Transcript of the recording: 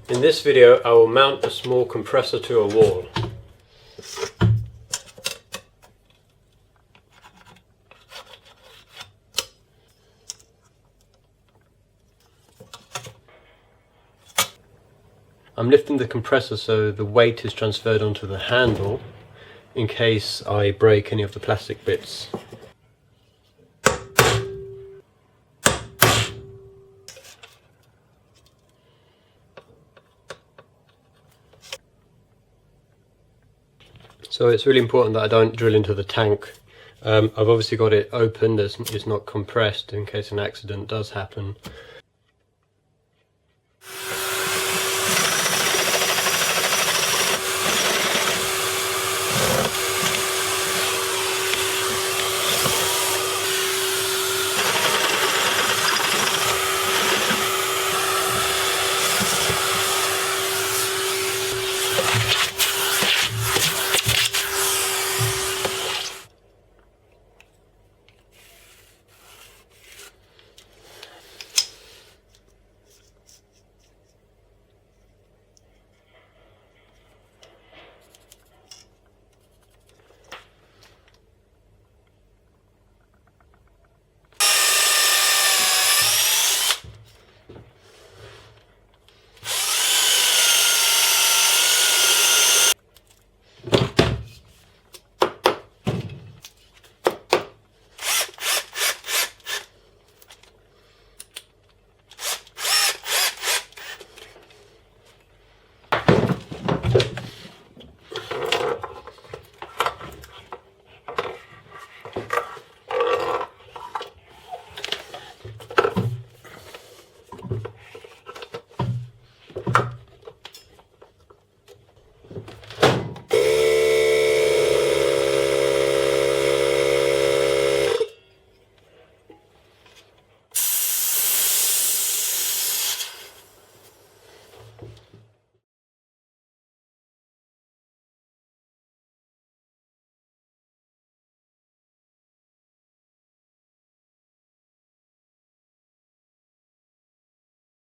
In this video I will mount a small compressor to a wall. I'm lifting the compressor so the weight is transferred onto the handle in case I break any of the plastic bits. So it's really important that I don't drill into the tank. I've obviously got it open, it's not compressed in case an accident does happen.